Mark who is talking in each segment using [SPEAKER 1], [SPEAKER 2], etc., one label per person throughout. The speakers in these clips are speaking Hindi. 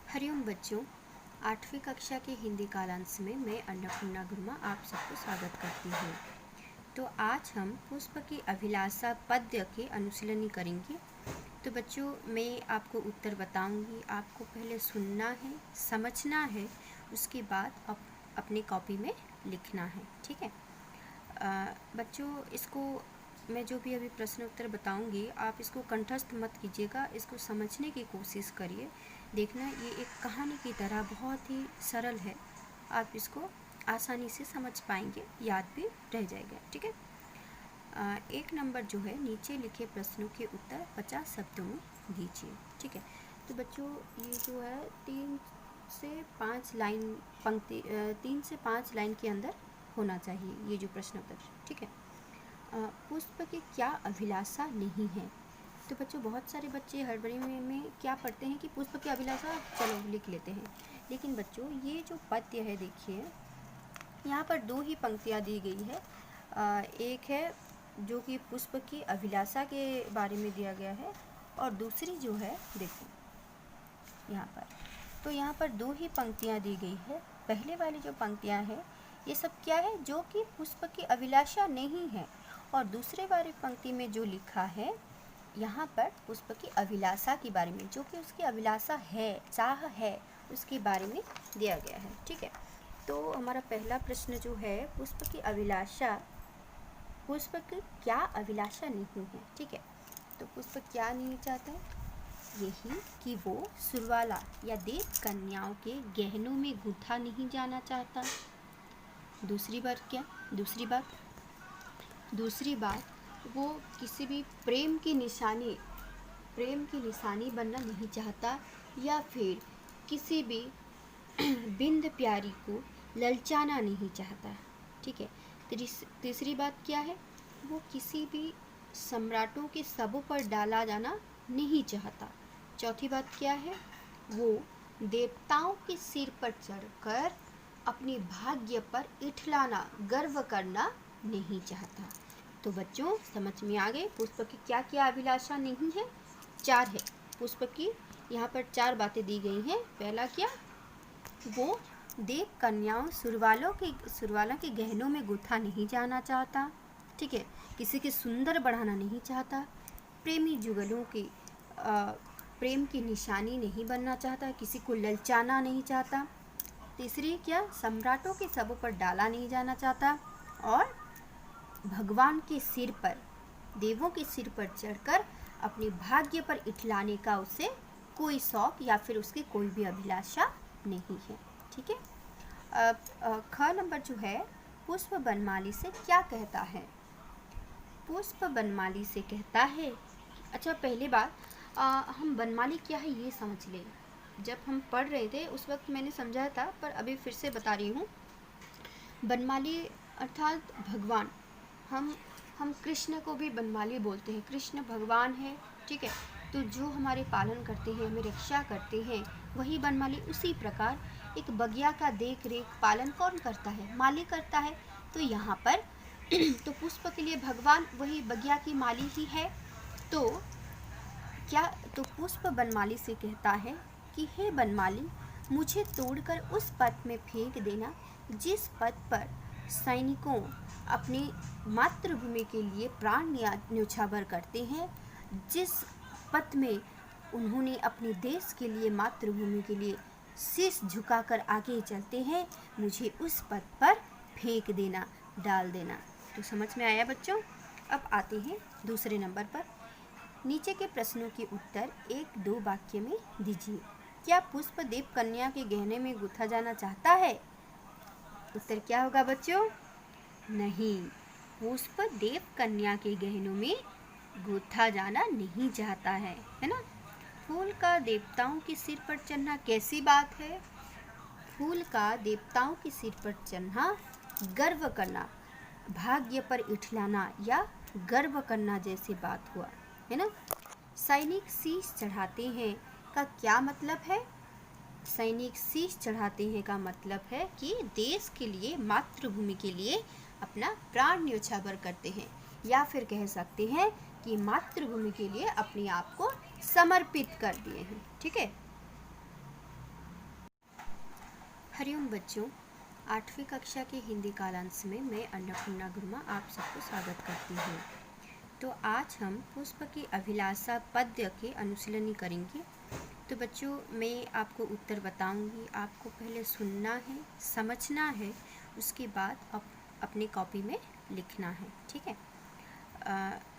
[SPEAKER 1] हरिओम बच्चों, 8वीं कक्षा के हिंदी कालांश में मैं अन्नपूर्णा गुरुमा आप सबको स्वागत करती हूँ। तो आज हम पुष्प की अभिलाषा पद्य के अनुशीलनी करेंगे। तो बच्चों, मैं आपको उत्तर बताऊंगी, आपको पहले सुनना है, समझना है, उसके बाद अपनी कॉपी में लिखना है। ठीक है बच्चों, इसको मैं जो भी अभी प्रश्न उत्तर बताऊंगी, आप इसको कंठस्थ मत कीजिएगा, इसको समझने की कोशिश करिए। देखना, ये एक कहानी की तरह बहुत ही सरल है, आप इसको आसानी से समझ पाएंगे, याद भी रह जाएगा। ठीक है। 1 नंबर जो है, नीचे लिखे प्रश्नों के उत्तर 50 शब्दों में दीजिए। ठीक है। तो बच्चों, ये जो है 3 से 5 लाइन पंक्ति 3 से 5 लाइन के अंदर होना चाहिए ये जो प्रश्न उत्तर। ठीक है। पुष्प की क्या अभिलाषा नहीं है। तो बच्चों, बहुत सारे बच्चे हड़बड़ी में क्या पढ़ते हैं कि पुष्प की अभिलाषा, चलो लिख लेते हैं। लेकिन बच्चों, ये जो पद्य है, देखिए यहाँ पर 2 ही पंक्तियाँ दी गई है। एक है जो कि पुष्प की अभिलाषा के बारे में दिया गया है, और दूसरी जो है, देखो यहाँ पर, तो यहाँ पर 2 ही पंक्तियाँ दी गई है। पहले वाली जो पंक्तियाँ हैं, ये सब क्या है, जो कि पुष्प की अभिलाषा नहीं है, और दूसरे वाली पंक्ति में जो लिखा है यहाँ पर पुष्प की अभिलाषा के बारे में, जो कि उसकी अभिलाषा है, चाह है, उसके बारे में दिया गया है। ठीक है। तो हमारा पहला प्रश्न जो है, पुष्प की अभिलाषा, पुष्प की क्या अभिलाषा नहीं है। ठीक है। तो पुष्प क्या नहीं चाहता है, यही कि वो सुरवाला या देव कन्याओं के गहनों में गूंथा नहीं जाना चाहता। दूसरी बात, वो किसी भी प्रेम की निशानी बनना नहीं चाहता, या फिर किसी भी बिंद प्यारी को ललचाना नहीं चाहता। ठीक है। तीसरी बात क्या है, वो किसी भी सम्राटों के सबों पर डाला जाना नहीं चाहता। चौथी बात क्या है, वो देवताओं के सिर पर चढ़कर अपने भाग्य पर इठलाना, गर्व करना नहीं चाहता। तो बच्चों, समझ में आ गए पुष्प की क्या क्या अभिलाषा नहीं है। 4 है पुष्प की, यहाँ पर 4 बातें दी गई हैं। पहला क्या, वो देव कन्याओं सुरवालों के गहनों में गुथा नहीं जाना चाहता। ठीक है। किसी के सुंदर बढ़ाना नहीं चाहता। प्रेमी जुगलों के प्रेम की निशानी नहीं बनना चाहता, किसी को ललचाना नहीं चाहता। तीसरी क्या, सम्राटों के सबों पर डाला नहीं जाना चाहता, और भगवान के सिर पर, देवों के सिर पर चढ़कर अपने भाग्य पर इठलाने का उसे कोई शौक या फिर उसकी कोई भी अभिलाषा नहीं है। ठीक है। अब ख नंबर जो है, पुष्प बनमाली से क्या कहता है। पुष्प बनमाली से कहता है, अच्छा पहली बात, हम बनमाली क्या है ये समझ लें। जब हम पढ़ रहे थे उस वक्त मैंने समझाया था, पर अभी फिर से बता रही हूँ। बनमाली अर्थात भगवान, हम कृष्ण को भी बनमाली बोलते हैं, कृष्ण भगवान है। ठीक है। तो जो हमारे पालन करते हैं, हमें रक्षा करते हैं, वही बनमाली। उसी प्रकार एक बगिया का देख रेख पालन कौन करता है, माली करता है। तो यहाँ पर तो पुष्प के लिए भगवान वही बगिया की माली ही है। तो पुष्प बनमाली से कहता है कि हे बनमाली, मुझे तोड़कर उस पथ में फेंक देना जिस पथ पर सैनिकों अपनी मातृभूमि के लिए प्राण न्योछावर करते हैं, जिस पथ में उन्होंने अपने देश के लिए, मातृभूमि के लिए शीश झुकाकर आगे चलते हैं, मुझे उस पथ पर फेंक देना, डाल देना। तो समझ में आया बच्चों। अब आते हैं दूसरे नंबर पर। नीचे के प्रश्नों के उत्तर 1-2 वाक्य में दीजिए। क्या पुष्प देव कन्या के गहने में गुथा जाना चाहता है। उत्तर क्या होगा बच्चों, नहीं, पुष्प देव कन्या के गहनों में गुथा जाना नहीं चाहता है ना। फूल का देवताओं के सिर पर चढ़ना कैसी बात है। फूल का देवताओं के सिर पर चढ़ना गर्व करना, भाग्य पर इठलाना या गर्व करना जैसी बात हुआ, है ना। सैनिक शीश चढ़ाते हैं का क्या मतलब है। सैनिक शीश चढ़ाते हैं का मतलब है कि देश के लिए, मातृभूमि के लिए अपना प्राण न्योछावर करते हैं, या फिर कह सकते हैं कि मातृभूमि के लिए अपने आप को समर्पित कर दिए हैं। ठीक है। हरिओम बच्चों, 8वीं कक्षा के हिंदी कालांश में मैं अन्नपूर्णा गुरुमा आप सबको स्वागत करती हूँ। तो आज हम पुष्प की अभिलाषा पद्य के अनुशीलनी करेंगे। तो बच्चों, मैं आपको उत्तर बताऊंगी, आपको पहले सुनना है, समझना है, उसके बाद अपनी कॉपी में लिखना है। ठीक है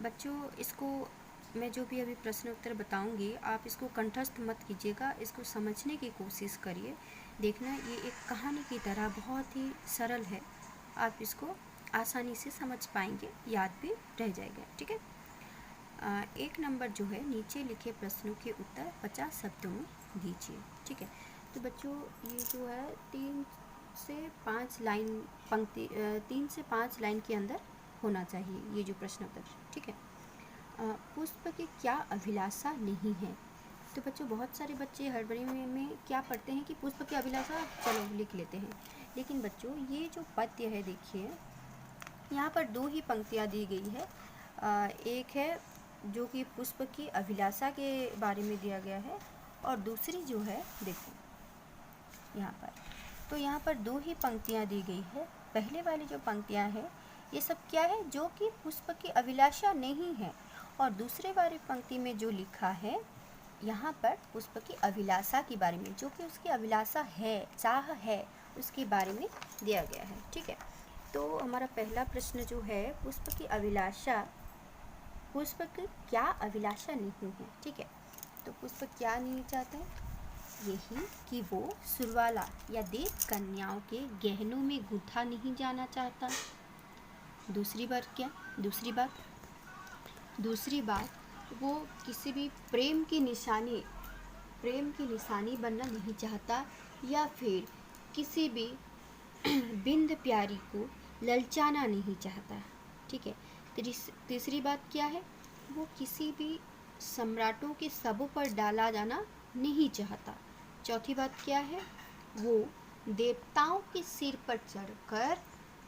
[SPEAKER 1] बच्चों, इसको मैं जो भी अभी प्रश्न उत्तर बताऊंगी, आप इसको कंठस्थ मत कीजिएगा, इसको समझने की कोशिश करिए। देखना, ये एक कहानी की तरह बहुत ही सरल है, आप इसको आसानी से समझ पाएंगे, याद भी रह जाएगा। ठीक है 1 नंबर जो है, नीचे लिखे प्रश्नों के उत्तर 50 शब्दों में दीजिए। ठीक है, तो बच्चों ये जो है 3 से 5 लाइन पंक्ति 3 से 5 लाइन के अंदर होना चाहिए ये जो प्रश्न उत्तर। ठीक है, पुष्प की क्या अभिलाषा नहीं है। तो बच्चों, बहुत सारे बच्चे हड़बड़ी में क्या पढ़ते हैं कि पुष्प की अभिलाषा, चलो लिख लेते हैं। लेकिन बच्चों, ये जो पद्य है, देखिए यहाँ पर 2 ही पंक्तियाँ दी गई है। एक है जो कि पुष्प की अभिलाषा के बारे में दिया गया है, और दूसरी जो है, देखो यहाँ पर, तो यहाँ पर 2 ही पंक्तियाँ दी गई है। पहले वाली जो पंक्तियाँ हैं, ये सब क्या है, जो कि पुष्प की अभिलाषा नहीं है, और दूसरे वाली पंक्ति में जो लिखा है यहाँ पर पुष्प की अभिलाषा के बारे में, जो कि उसकी अभिलाषा है, चाह है, उसके बारे में दिया गया है। ठीक है, तो हमारा पहला प्रश्न जो है, पुष्प की अभिलाषा, पुष्प की क्या अभिलाषा नहीं है। ठीक है, तो पुष्प क्या नहीं चाहता है, यही कि वो सुरवाला या देव कन्याओं के गहनों में गुंथा नहीं जाना चाहता। दूसरी बात वो किसी भी प्रेम की निशानी बनना नहीं चाहता, या फिर किसी भी बिंद प्यारी को ललचाना नहीं चाहता। ठीक है, तीसरी बात क्या है, वो किसी भी सम्राटों के सबों पर डाला जाना नहीं चाहता। चौथी बात क्या है, वो देवताओं के सिर पर चढ़कर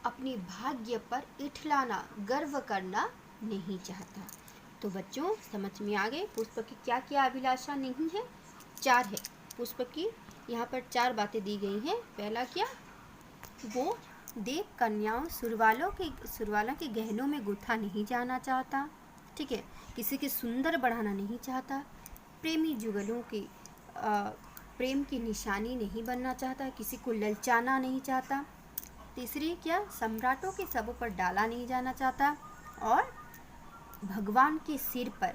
[SPEAKER 1] अपने भाग्य पर इठलाना, गर्व करना नहीं चाहता। तो बच्चों, समझ में आ गए पुष्प की क्या क्या अभिलाषा नहीं है। 4 है पुष्प की, यहाँ पर 4 बातें दी गई हैं। पहला क्या, वो देव कन्याओं सुरवालों के गहनों में गुंथा नहीं जाना चाहता। ठीक है, किसी के सुंदर बढ़ाना नहीं चाहता, प्रेमी जुगलों की प्रेम की निशानी नहीं बनना चाहता, किसी को ललचाना नहीं चाहता। तीसरी क्या, सम्राटों के सबों पर डाला नहीं जाना चाहता, और भगवान के सिर पर,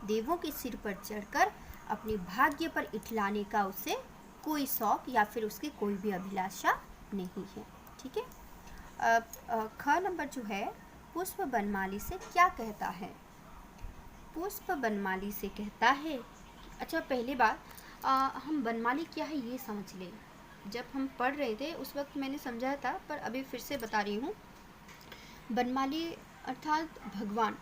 [SPEAKER 1] देवों के सिर पर चढ़कर अपने भाग्य पर इठलाने का उसे कोई शौक या फिर उसकी कोई भी अभिलाषा नहीं है। ठीक है, अब ख नंबर जो है, पुष्प बनमाली से क्या कहता है। पुष्प बनमाली से कहता है, अच्छा पहले बात, हम बनमाली क्या है ये समझ लें। जब हम पढ़ रहे थे उस वक्त मैंने समझाया था, पर अभी फिर से बता रही हूँ। बनमाली अर्थात भगवान,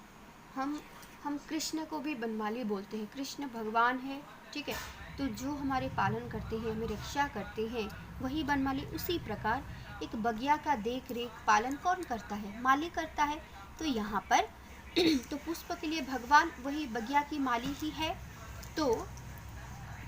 [SPEAKER 1] हम कृष्ण को भी बनमाली बोलते हैं, कृष्ण भगवान है। ठीक है, तो जो हमारे पालन करते हैं, हमें रक्षा करते हैं, वही बनमाली। उसी प्रकार एक बगिया का देख रेख पालन कौन करता है, माली करता है। तो यहाँ पर तो पुष्प के लिए भगवान वही बगिया की माली ही है। तो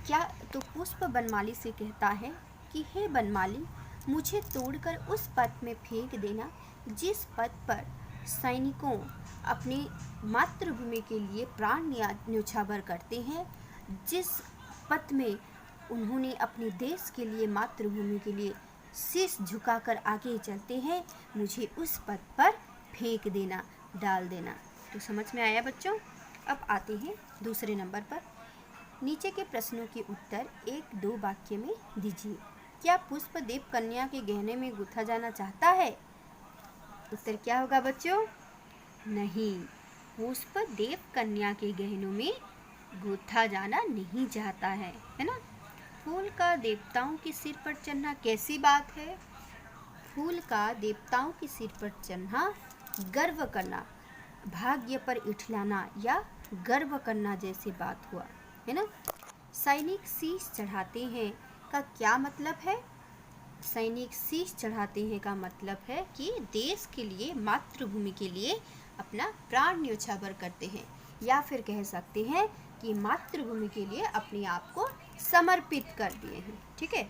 [SPEAKER 1] क्या, तो पुष्प बनमाली से कहता है कि हे बनमाली, मुझे तोड़कर उस पथ में फेंक देना जिस पथ पर सैनिकों अपनी मातृभूमि के लिए प्राण न्योछावर करते हैं, जिस पथ में उन्होंने अपने देश के लिए, मातृभूमि के लिए शीश झुकाकर आगे चलते हैं, मुझे उस पथ पर फेंक देना, डाल देना। तो समझ में आया बच्चों। अब आते हैं दूसरे नंबर पर। नीचे के प्रश्नों के उत्तर 1-2 वाक्य में दीजिए। क्या पुष्प देव कन्या के गहने में गुंथा जाना चाहता है। उत्तर क्या होगा बच्चों, नहीं, पुष्प देव कन्या के गहनों में गुंथा जाना नहीं चाहता है ना। फूल का देवताओं के सिर पर चढ़ना कैसी बात है। फूल का देवताओं के सिर पर चढ़ना गर्व करना, भाग्य पर इठलाना या गर्व करना जैसी बात हुआ है ना। सैनिक शीश चढ़ाते हैं का क्या मतलब है। सैनिक शीश चढ़ाते हैं का मतलब है कि देश के लिए, मातृभूमि के लिए अपना प्राण न्योछावर करते हैं, या फिर कह सकते हैं कि मातृभूमि के लिए अपने आप को समर्पित कर दिए हैं। ठीक है।